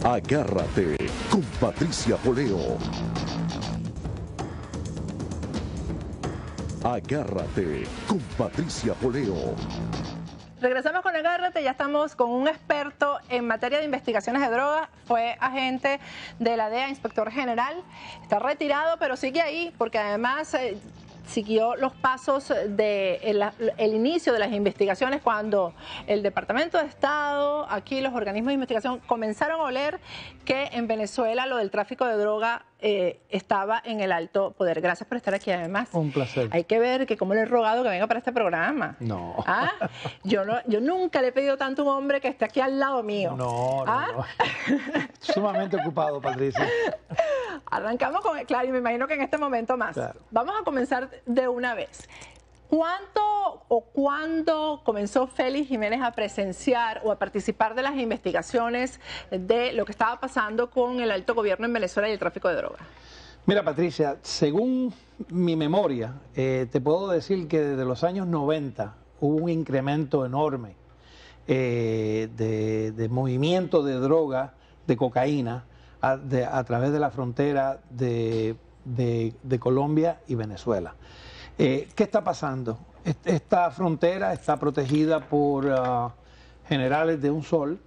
Agárrate con Patricia Poleo. Agárrate con Patricia Poleo. Regresamos con Agárrate, ya estamos con un experto en materia de investigaciones de drogas, fue agente de la DEA, inspector general, está retirado pero sigue ahí porque además siguió los pasos de el inicio de las investigaciones cuando el Departamento de Estado, aquí los organismos de investigación comenzaron a oler que en Venezuela lo del tráfico de droga estaba en el alto poder. Gracias por estar aquí además. Un placer. Hay que ver que cómo le he rogado que venga para este programa. No. ¿Ah? Yo nunca le he pedido tanto a un hombre que esté aquí al lado mío. No. Sumamente ocupado, Patricia. Arrancamos con, claro, y me imagino que en este momento más. Claro. Vamos a comenzar de una vez. ¿Cuánto o cuándo comenzó Félix Jiménez a presenciar o a participar de las investigaciones de lo que estaba pasando con el alto gobierno en Venezuela y el tráfico de drogas? Mira, Patricia, según mi memoria, te puedo decir que desde los años 90 hubo un incremento enorme de movimiento de droga, de cocaína, a través de la frontera de Colombia y Venezuela. ¿Qué está pasando? Esta frontera está protegida por generales de un sol,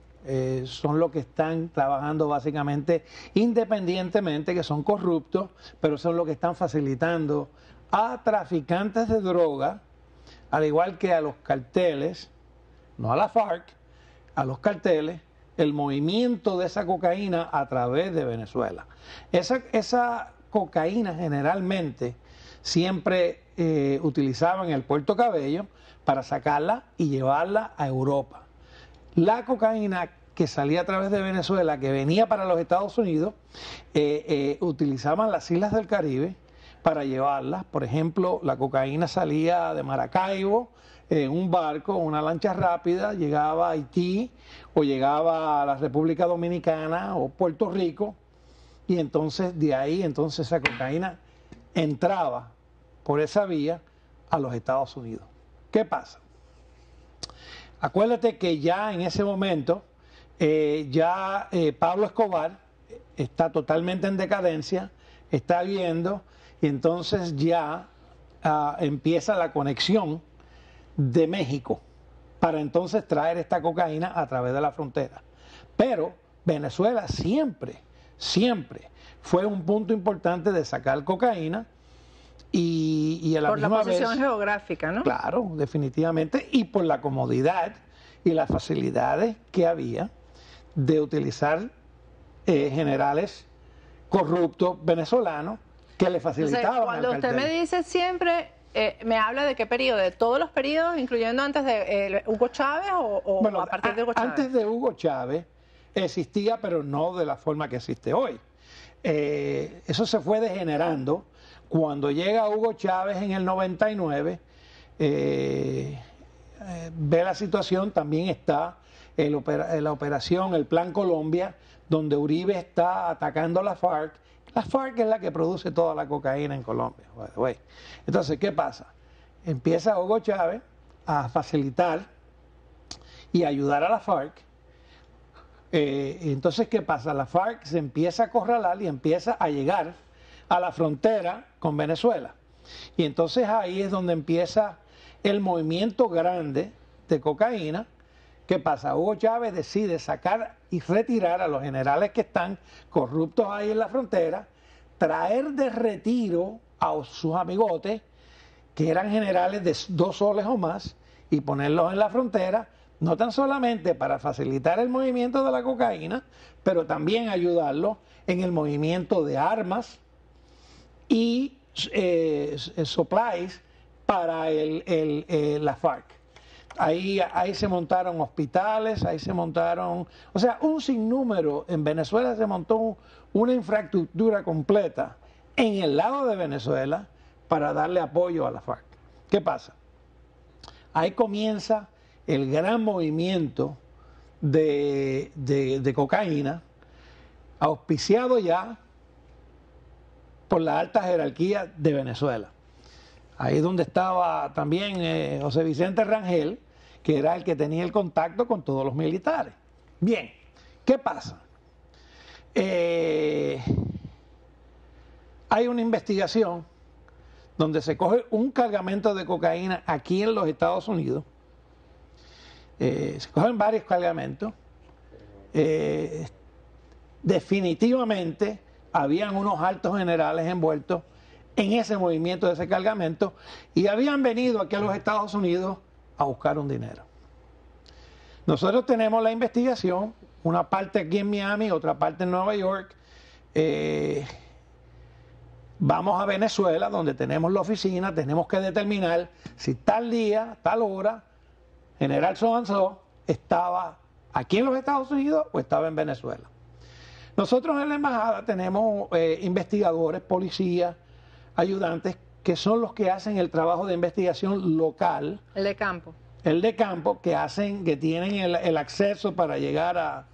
son los que están trabajando básicamente independientemente, que son corruptos, pero son los que están facilitando a traficantes de droga, al igual que a los carteles, no a la FARC, a los carteles, el movimiento de esa cocaína a través de Venezuela. Esa cocaína generalmente siempre utilizaban el Puerto Cabello para sacarla y llevarla a Europa. La cocaína que salía a través de Venezuela, que venía para los Estados Unidos, utilizaban las islas del Caribe para llevarlas. Por ejemplo, la cocaína salía de Maracaibo en un barco, una lancha rápida, llegaba a Haití o llegaba a la República Dominicana o Puerto Rico, y entonces de ahí esa cocaína entraba por esa vía a los Estados Unidos. ¿Qué pasa? Acuérdate que ya en ese momento Pablo Escobar está totalmente en decadencia, está viendo, y entonces ya empieza la conexión de México para entonces traer esta cocaína a través de la frontera. Pero Venezuela siempre fue un punto importante de sacar cocaína y a la misma vez... Por la posición geográfica, ¿no? Claro, definitivamente, y por la comodidad y las facilidades que había de utilizar generales corruptos venezolanos que le facilitaban. Cuando usted me dice siempre, me habla de qué periodo, de todos los periodos, incluyendo antes de Hugo Chávez o bueno, a partir de Hugo Chávez. Antes de Hugo Chávez existía, pero no de la forma que existe hoy. Eso se fue degenerando. Cuando llega Hugo Chávez en el 99, ve la situación, también está la operación, el Plan Colombia, donde Uribe está atacando a la FARC. La FARC es la que produce toda la cocaína en Colombia. Entonces, ¿qué pasa? Empieza Hugo Chávez a facilitar y ayudar a la FARC. Entonces, ¿qué pasa? La FARC se empieza a acorralar y empieza a llegar a la frontera con Venezuela. Y entonces ahí es donde empieza el movimiento grande de cocaína. ¿Qué pasa? Hugo Chávez decide sacar y retirar a los generales que están corruptos ahí en la frontera, traer de retiro a sus amigotes, que eran generales de 2 soles o más, y ponerlos en la frontera, no tan solamente para facilitar el movimiento de la cocaína, pero también ayudarlos en el movimiento de armas y supplies para la FARC. Ahí se montaron hospitales, ahí se montaron, o sea, un sinnúmero. En Venezuela se montó una infraestructura completa en el lado de Venezuela para darle apoyo a la FARC. ¿Qué pasa? Ahí comienza el gran movimiento de cocaína, auspiciado ya por la alta jerarquía de Venezuela. Ahí es donde estaba también José Vicente Rangel, que era el que tenía el contacto con todos los militares. Bien, ¿qué pasa? hay una investigación donde se coge un cargamento de cocaína aquí en los Estados Unidos. Se cogen varios cargamentos. Definitivamente habían unos altos generales envueltos en ese movimiento de ese cargamento y habían venido aquí a los Estados Unidos a buscar un dinero. Nosotros tenemos la investigación, una parte aquí en Miami, otra parte en Nueva York. Vamos a Venezuela, donde tenemos la oficina, tenemos que determinar si tal día, tal hora, General So estaba aquí en los Estados Unidos o estaba en Venezuela. Nosotros en la embajada tenemos investigadores, policías, ayudantes, que son los que hacen el trabajo de investigación local. El de campo. El de campo, que tienen el acceso para llegar a...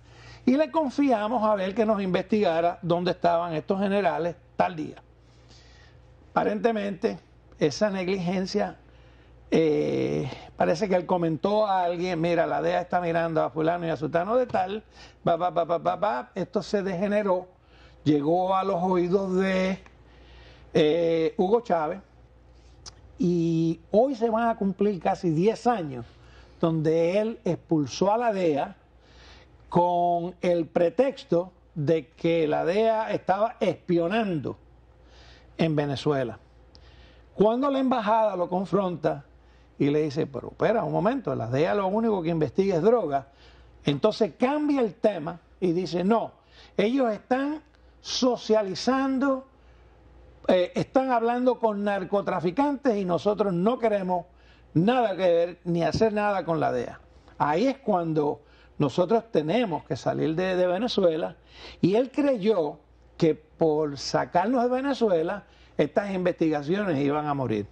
Y le confiamos a ver que nos investigara dónde estaban estos generales tal día. Aparentemente, esa negligencia, parece que él comentó a alguien, mira, la DEA está mirando a fulano y a sutano de tal, esto se degeneró, llegó a los oídos de Hugo Chávez, y hoy se van a cumplir casi 10 años donde él expulsó a la DEA con el pretexto de que la DEA estaba espionando en Venezuela. Cuando la embajada lo confronta y le dice, pero espera un momento, la DEA lo único que investiga es droga, entonces cambia el tema y dice, no, ellos están socializando, están hablando con narcotraficantes y nosotros no queremos nada que ver ni hacer nada con la DEA. Ahí es cuando nosotros tenemos que salir de Venezuela, y él creyó que por sacarnos de Venezuela estas investigaciones iban a morir.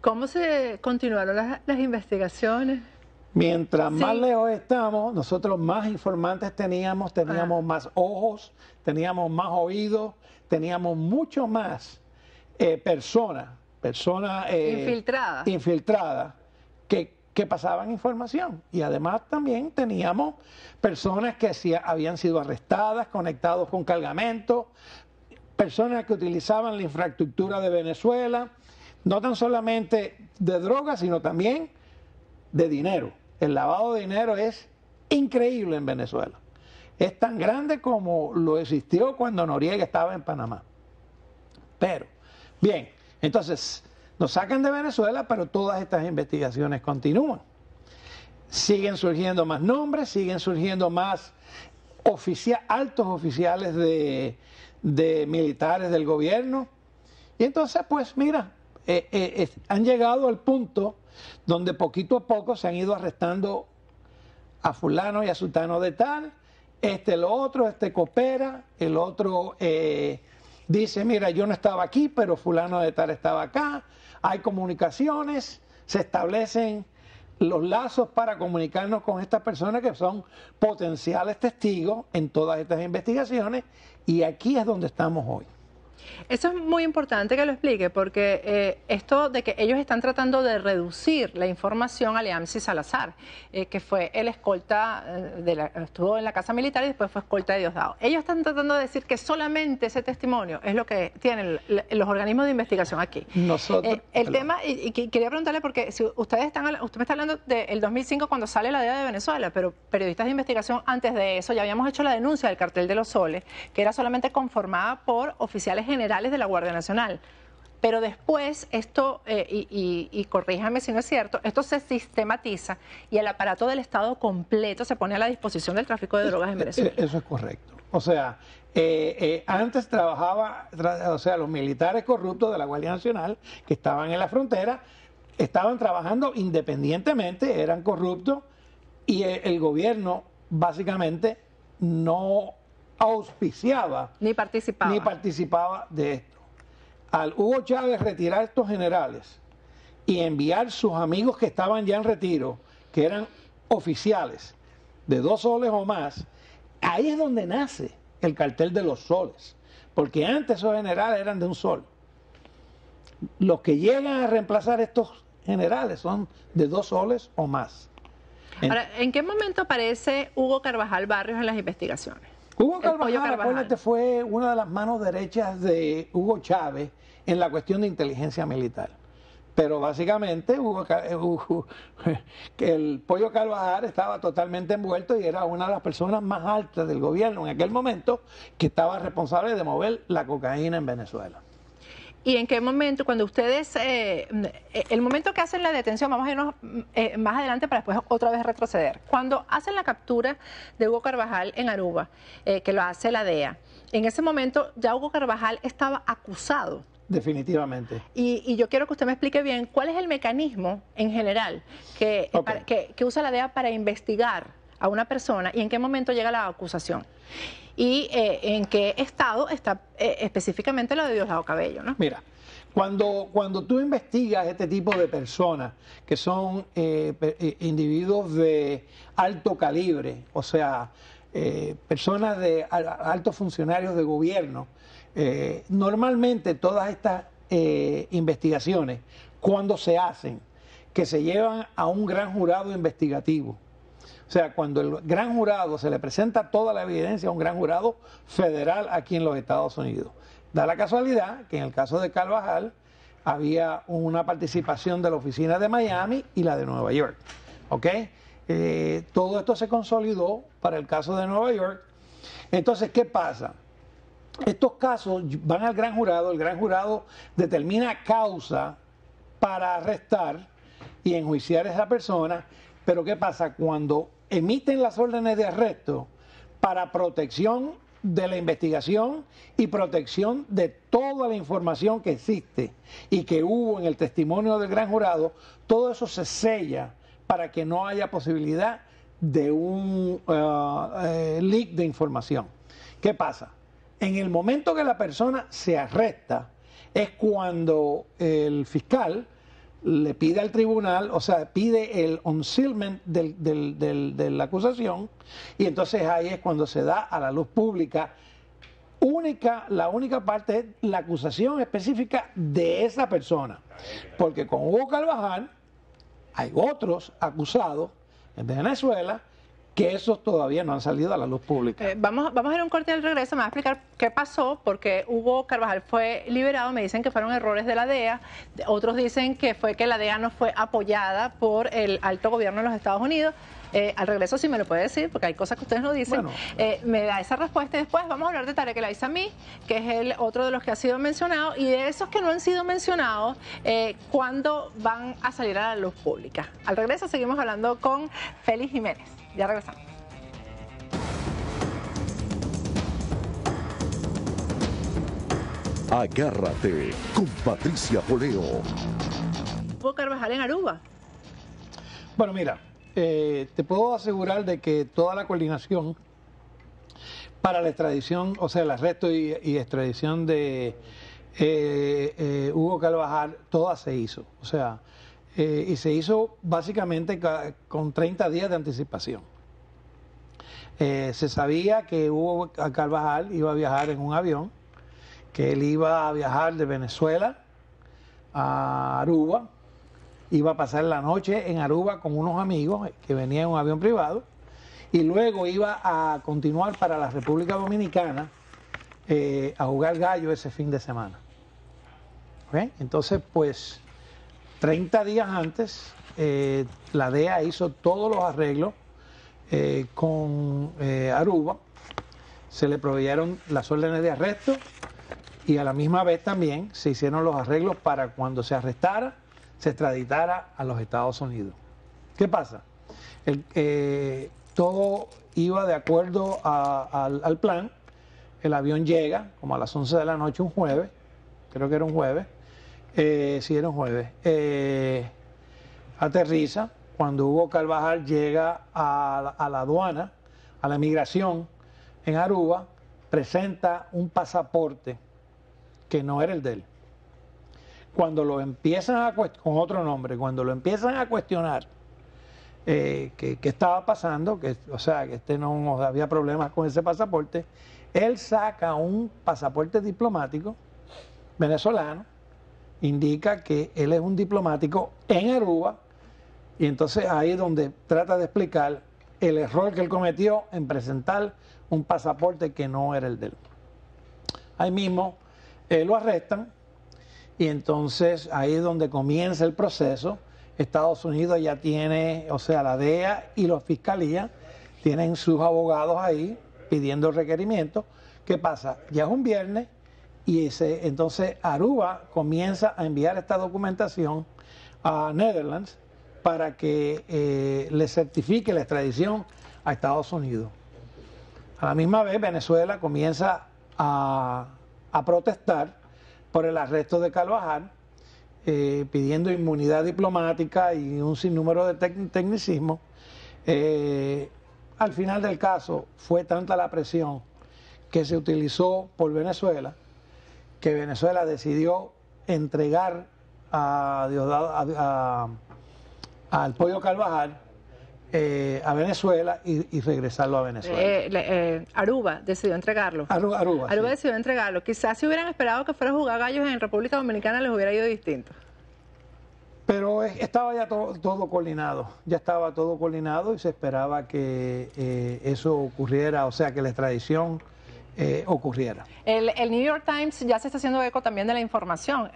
¿Cómo se continuaron las investigaciones? Mientras más lejos estamos, nosotros más informantes teníamos más ojos, teníamos más oídos, teníamos mucho más personas infiltradas que pasaban información. Y además también teníamos personas que habían sido arrestadas, conectados con cargamentos, personas que utilizaban la infraestructura de Venezuela, no tan solamente de drogas, sino también de dinero. El lavado de dinero es increíble en Venezuela. Es tan grande como lo existió cuando Noriega estaba en Panamá. Pero, bien, entonces nos sacan de Venezuela, pero todas estas investigaciones continúan. Siguen surgiendo más nombres, siguen surgiendo más altos oficiales de militares del gobierno. Y entonces, pues mira, han llegado al punto donde poquito a poco se han ido arrestando a fulano y a sutano de tal, lo otro, coopera, el otro dice, mira, yo no estaba aquí, pero fulano de tal estaba acá. Hay comunicaciones, se establecen los lazos para comunicarnos con estas personas que son potenciales testigos en todas estas investigaciones, y aquí es donde estamos hoy. Eso es muy importante que lo explique, porque esto de que ellos están tratando de reducir la información a Leamsi Salazar, que fue el escolta, estuvo en la Casa Militar y después fue escolta de Diosdado. Ellos están tratando de decir que solamente ese testimonio es lo que tienen los organismos de investigación aquí. El tema, y quería preguntarle, porque si usted me está hablando del 2005 cuando sale la DEA de Venezuela, pero periodistas de investigación antes de eso ya habíamos hecho la denuncia del cartel de los soles, que era solamente conformada por oficiales generales de la Guardia Nacional. Pero después esto, y corríjame si no es cierto, esto se sistematiza y el aparato del Estado completo se pone a la disposición del tráfico de drogas en Venezuela. Eso es correcto. O sea, antes los militares corruptos de la Guardia Nacional que estaban en la frontera estaban trabajando independientemente, eran corruptos, y el gobierno básicamente no auspiciaba ni participaba de esto. Al Hugo Chávez retirar estos generales y enviar sus amigos que estaban ya en retiro, que eran oficiales de 2 soles o más, ahí es donde nace el cartel de los soles, porque antes esos generales eran de 1 sol. Los que llegan a reemplazar estos generales son de 2 soles o más. Ahora, ¿en qué momento aparece Hugo Carvajal Barrios en las investigaciones? Hugo El Pollo Carvajal, acuérdate, fue una de las manos derechas de Hugo Chávez en la cuestión de inteligencia militar. Pero básicamente que el Pollo Carvajal estaba totalmente envuelto y era una de las personas más altas del gobierno en aquel momento que estaba responsable de mover la cocaína en Venezuela. ¿Y en qué momento, cuando ustedes, el momento que hacen la detención, vamos a irnos más adelante para después otra vez retroceder, cuando hacen la captura de Hugo Carvajal en Aruba, que lo hace la DEA, en ese momento ya Hugo Carvajal estaba acusado? Definitivamente. Y yo quiero que usted me explique bien cuál es el mecanismo en general que usa la DEA para investigar a una persona y en qué momento llega la acusación. Y en qué estado está específicamente lo de Diosdado Cabello, ¿no? Mira, cuando tú investigas este tipo de personas que son individuos de alto calibre, o sea, personas de altos funcionarios de gobierno, normalmente todas estas investigaciones, cuando se hacen, que se llevan a un gran jurado investigativo. O sea, cuando el gran jurado se le presenta toda la evidencia a un gran jurado federal aquí en los Estados Unidos. Da la casualidad que en el caso de Carvajal había una participación de la oficina de Miami y la de Nueva York. ¿Ok? Todo esto se consolidó para el caso de Nueva York. Entonces, ¿qué pasa? Estos casos van al gran jurado, el gran jurado determina causa para arrestar y enjuiciar a esa persona, pero ¿qué pasa? Cuando emiten las órdenes de arresto para protección de la investigación y protección de toda la información que existe y que hubo en el testimonio del gran jurado, todo eso se sella para que no haya posibilidad de un leak de información. ¿Qué pasa? En el momento que la persona se arresta es cuando el fiscal le pide al tribunal, o sea, pide el unsealment de la acusación, y entonces ahí es cuando se da a la luz pública la única parte es la acusación específica de esa persona. Porque con Hugo Carvajal hay otros acusados en Venezuela que esos todavía no han salido a la luz pública. Vamos a ir a un corte al regreso, me va a explicar qué pasó, porque Hugo Carvajal fue liberado, me dicen que fueron errores de la DEA, otros dicen que fue que la DEA no fue apoyada por el alto gobierno de los Estados Unidos. Al regreso sí me lo puede decir, porque hay cosas que ustedes no dicen. Bueno, me da esa respuesta y después vamos a hablar de Tarek El Aissami, que es el otro de los que ha sido mencionado, y de esos que no han sido mencionados, ¿cuándo van a salir a la luz pública? Al regreso seguimos hablando con Félix Jiménez. Ya regresamos. Agárrate con Patricia Poleo. Hugo Carvajal en Aruba. Bueno, mira, te puedo asegurar de que toda la coordinación para la extradición, o sea, el arresto y extradición de Hugo Carvajal, toda se hizo. O sea, y se hizo básicamente con 30 días de anticipación. Se sabía que Hugo Carvajal iba a viajar en un avión, que él iba a viajar de Venezuela a Aruba, iba a pasar la noche en Aruba con unos amigos que venían en un avión privado, y luego iba a continuar para la República Dominicana a jugar gallo ese fin de semana. ¿Okay? Entonces, pues, 30 días antes, la DEA hizo todos los arreglos con Aruba, se le proveyeron las órdenes de arresto y a la misma vez también se hicieron los arreglos para cuando se arrestara, se extraditara a los Estados Unidos. ¿Qué pasa? Todo iba de acuerdo al plan. El avión llega como a las 11 de la noche un jueves, creo que era un jueves, sí era un jueves, aterriza. Cuando Hugo Carvajal llega a la aduana, a la migración en Aruba, presenta un pasaporte que no era el de él. Cuando lo empiezan con otro nombre, cuando lo empiezan a cuestionar qué estaba pasando, o sea, que no había problemas con ese pasaporte, él saca un pasaporte diplomático venezolano, indica que él es un diplomático en Aruba, y entonces ahí es donde trata de explicar el error que él cometió en presentar un pasaporte que no era el de él. Ahí mismo lo arrestan y entonces ahí es donde comienza el proceso. Estados Unidos ya tiene, o sea, la DEA y la Fiscalía tienen sus abogados ahí pidiendo requerimientos. ¿Qué pasa? Ya es un viernes y entonces Aruba comienza a enviar esta documentación a Netherlands para que le certifique la extradición a Estados Unidos. A la misma vez Venezuela comienza a protestar por el arresto de Carvajal, pidiendo inmunidad diplomática y un sinnúmero de tecnicismos. Al final del caso fue tanta la presión que se utilizó por Venezuela que Venezuela decidió entregar al Pollo Carvajal a Venezuela y regresarlo a Venezuela. Aruba decidió entregarlo. Aruba sí. Decidió entregarlo. Quizás si hubieran esperado que fuera a jugar gallos en República Dominicana les hubiera ido distinto. Pero estaba ya todo coordinado, ya estaba todo coordinado y se esperaba que eso ocurriera, o sea, que la extradición ocurriera. El New York Times ya se está haciendo eco también de la información.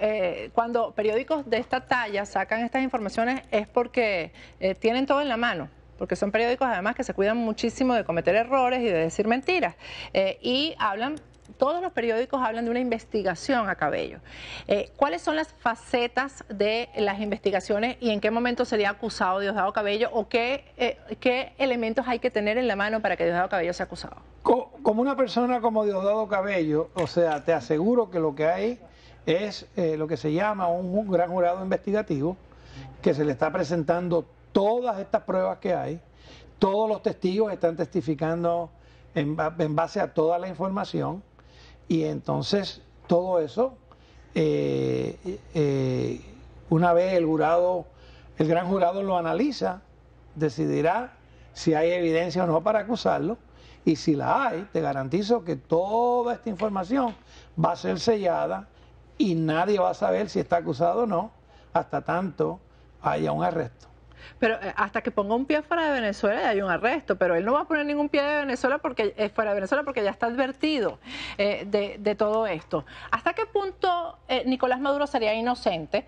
Cuando periódicos de esta talla sacan estas informaciones es porque tienen todo en la mano, porque son periódicos además que se cuidan muchísimo de cometer errores y de decir mentiras. Y todos los periódicos hablan de una investigación a Cabello. ¿Cuáles son las facetas de las investigaciones y en qué momento sería acusado Diosdado Cabello o qué elementos hay que tener en la mano para que Diosdado Cabello sea acusado? Como una persona como Diosdado Cabello, o sea, te aseguro que lo que hay es lo que se llama un gran jurado investigativo que se le está presentando todas estas pruebas que hay, todos los testigos están testificando en base a toda la información. Y entonces todo eso, una vez el gran jurado lo analiza, decidirá si hay evidencia o no para acusarlo, y si la hay, te garantizo que toda esta información va a ser sellada y nadie va a saber si está acusado o no hasta tanto haya un arresto. Pero hasta que ponga un pie fuera de Venezuela ya hay un arresto, pero él no va a poner ningún pie de Venezuela fuera de Venezuela porque ya está advertido de todo esto. ¿Hasta qué punto Nicolás Maduro sería inocente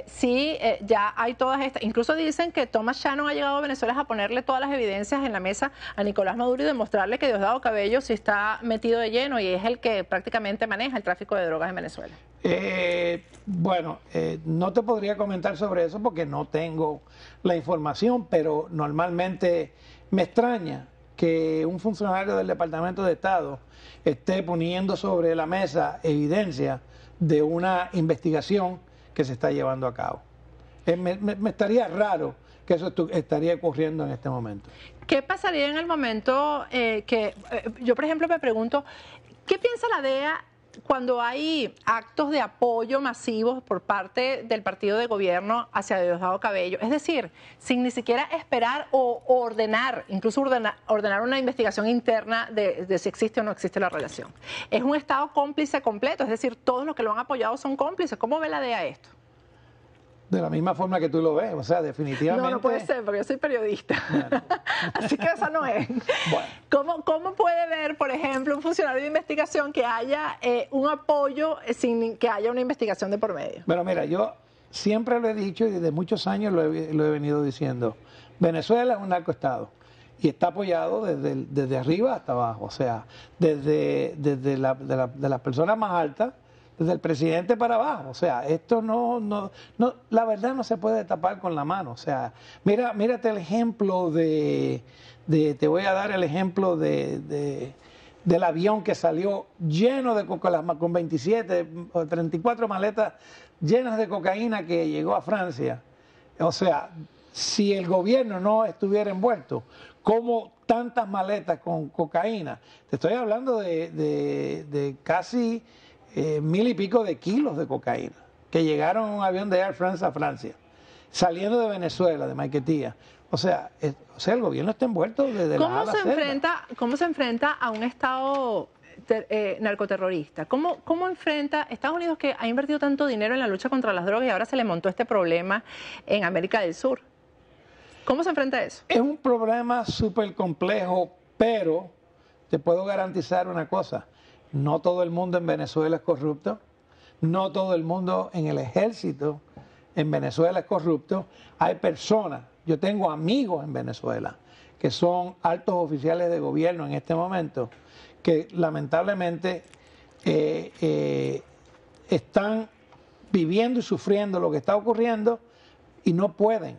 si ya hay todas estas? Incluso dicen que Thomas Shannon ha llegado a Venezuela a ponerle todas las evidencias en la mesa a Nicolás Maduro y demostrarle que Diosdado Cabello sí está metido de lleno y es el que prácticamente maneja el tráfico de drogas en Venezuela. No te podría comentar sobre eso porque no tengo la información, pero normalmente me extraña que un funcionario del Departamento de Estado esté poniendo sobre la mesa evidencia de una investigación que se está llevando a cabo. Me estaría raro que eso estaría ocurriendo en este momento. ¿Qué pasaría en el momento yo, por ejemplo, me pregunto, ¿qué piensa la DEA cuando hay actos de apoyo masivos por parte del partido de gobierno hacia Diosdado Cabello? Es decir, sin ni siquiera esperar o ordenar, incluso ordenar una investigación interna de si existe o no existe la relación. Es un Estado cómplice completo, es decir, todos los que lo han apoyado son cómplices. ¿Cómo ve la DEA esto? De la misma forma que tú lo ves, o sea, definitivamente... No puede ser, porque yo soy periodista. Bueno. Así que esa no es. Bueno. ¿Cómo puede ver, por ejemplo, un funcionario de investigación que haya un apoyo sin que haya una investigación de por medio? Bueno, mira, yo siempre lo he dicho y desde muchos años lo he venido diciendo. Venezuela es un narcoestado y está apoyado desde arriba hasta abajo, o sea, desde las personas más altas, desde el presidente para abajo. O sea, esto no, la verdad no se puede tapar con la mano. O sea, mírate el ejemplo te voy a dar el ejemplo del avión que salió lleno de cocaína, con 27 o 34 maletas llenas de cocaína que llegó a Francia. O sea, si el gobierno no estuviera envuelto, ¿cómo tantas maletas con cocaína? Te estoy hablando de casi 1000 y pico de kilos de cocaína que llegaron en un avión de Air France a Francia, saliendo de Venezuela, de Maiquetía. O sea, el gobierno está envuelto desde la A a la Z. ¿Cómo se enfrenta a un Estado narcoterrorista? ¿Cómo enfrenta Estados Unidos, que ha invertido tanto dinero en la lucha contra las drogas y ahora se le montó este problema en América del Sur? ¿Cómo se enfrenta a eso? Es un problema súper complejo, pero te puedo garantizar una cosa, no todo el mundo en Venezuela es corrupto, no todo el mundo en el ejército en Venezuela es corrupto, hay personas, yo tengo amigos en Venezuela que son altos oficiales de gobierno en este momento, que lamentablemente están viviendo y sufriendo lo que está ocurriendo y no pueden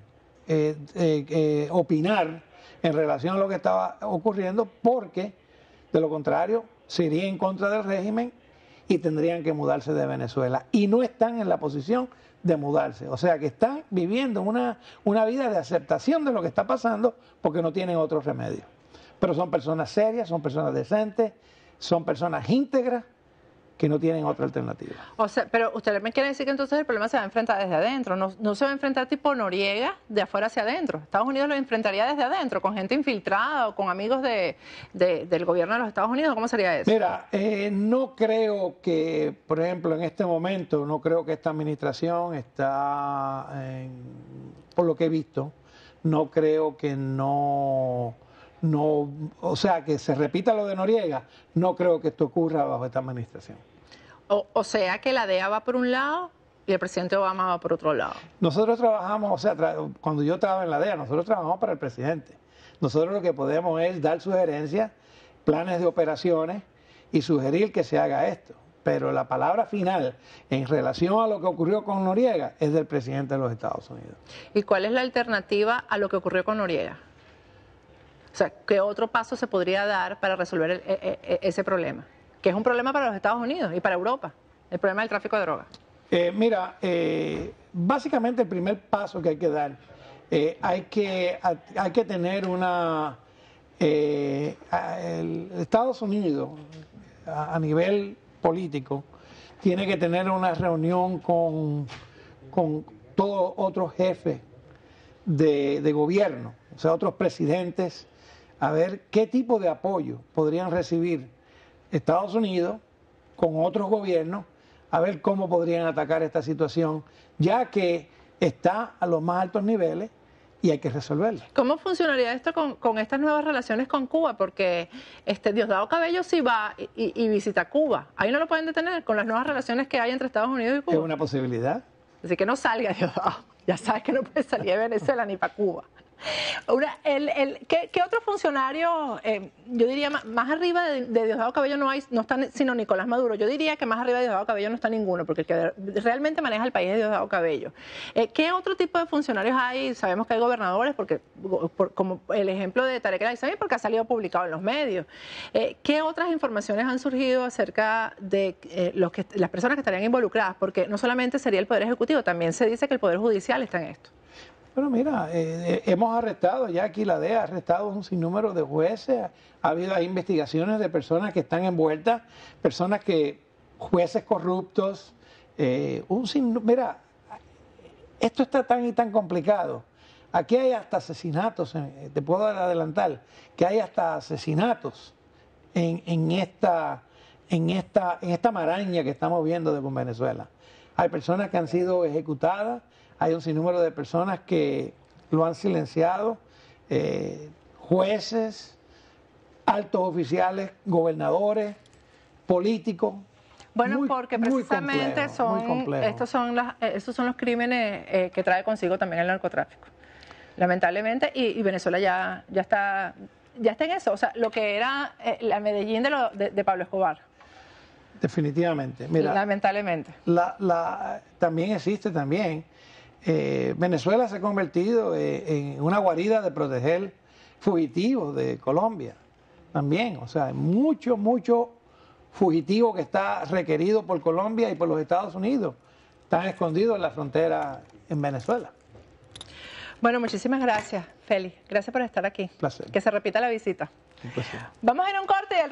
opinar en relación a lo que estaba ocurriendo porque, de lo contrario, se iría en contra del régimen y tendrían que mudarse de Venezuela. Y no están en la posición de mudarse. O sea que están viviendo una vida de aceptación de lo que está pasando porque no tienen otro remedio. Pero son personas serias, son personas decentes, son personas íntegras que no tienen otra alternativa. O sea, pero usted me quiere decir que entonces el problema se va a enfrentar desde adentro, no se va a enfrentar tipo Noriega de afuera hacia adentro. Estados Unidos lo enfrentaría desde adentro, con gente infiltrada o con amigos del gobierno de los Estados Unidos. ¿Cómo sería eso? Mira, no creo que, por ejemplo, en este momento, no creo que esta administración está, por lo que he visto, no creo que no, o sea, que se repita lo de Noriega, no creo que esto ocurra bajo esta administración. O sea que la DEA va por un lado y el presidente Obama va por otro lado. Nosotros trabajamos, o sea, cuando yo trabajaba en la DEA, nosotros trabajamos para el presidente. Nosotros lo que podemos es dar sugerencias, planes de operaciones y sugerir que se haga esto. Pero la palabra final en relación a lo que ocurrió con Noriega es del presidente de los Estados Unidos. ¿Y cuál es la alternativa a lo que ocurrió con Noriega? O sea, ¿qué otro paso se podría dar para resolver ese problema? Que es un problema para los Estados Unidos y para Europa, el problema del tráfico de drogas. Mira, básicamente el primer paso que hay que dar, hay que tener Estados Unidos a nivel político tiene que tener una reunión con todos otros jefes de gobierno, o sea, otros presidentes, a ver qué tipo de apoyo podrían recibir Estados Unidos con otros gobiernos, a ver cómo podrían atacar esta situación, ya que está a los más altos niveles y hay que resolverla. ¿Cómo funcionaría esto con estas nuevas relaciones con Cuba? Porque Diosdado Cabello sí va y visita Cuba. Ahí no lo pueden detener con las nuevas relaciones que hay entre Estados Unidos y Cuba. Es una posibilidad. Así que no salga Diosdado. Ya sabes que no puede salir de Venezuela ni para Cuba. ¿Qué otro funcionario, yo diría, más arriba de Diosdado Cabello no está sino Nicolás Maduro? Yo diría que más arriba de Diosdado Cabello no está ninguno, porque el que realmente maneja el país es Diosdado Cabello. ¿Qué otro tipo de funcionarios hay? Sabemos que hay gobernadores, como el ejemplo de Tarek El Aissami, porque ha salido publicado en los medios. ¿Qué otras informaciones han surgido acerca de las personas que estarían involucradas? Porque no solamente sería el Poder Ejecutivo, también se dice que el Poder Judicial está en esto. Bueno, mira, hemos arrestado, ya aquí la DEA ha arrestado un sinnúmero de jueces, hay investigaciones de personas que están envueltas, jueces corruptos, mira, esto está tan y tan complicado. Aquí hay hasta asesinatos, te puedo adelantar, que hay hasta asesinatos en esta maraña que estamos viendo de Venezuela. Hay personas que han sido ejecutadas. Hay un sinnúmero de personas que lo han silenciado, jueces, altos oficiales, gobernadores, políticos. Bueno, porque precisamente esos son los crímenes que trae consigo también el narcotráfico. Lamentablemente, y Venezuela ya está en eso. O sea, lo que era la Medellín de Pablo Escobar. Definitivamente. Mira, lamentablemente. También existe Venezuela se ha convertido en una guarida de proteger fugitivos de Colombia. También, o sea, hay mucho fugitivo que está requerido por Colombia y por los Estados Unidos. Están escondidos en la frontera en Venezuela. Bueno, muchísimas gracias, Félix. Gracias por estar aquí. Un placer. Que se repita la visita. Un placer. Vamos a ir a un corte y al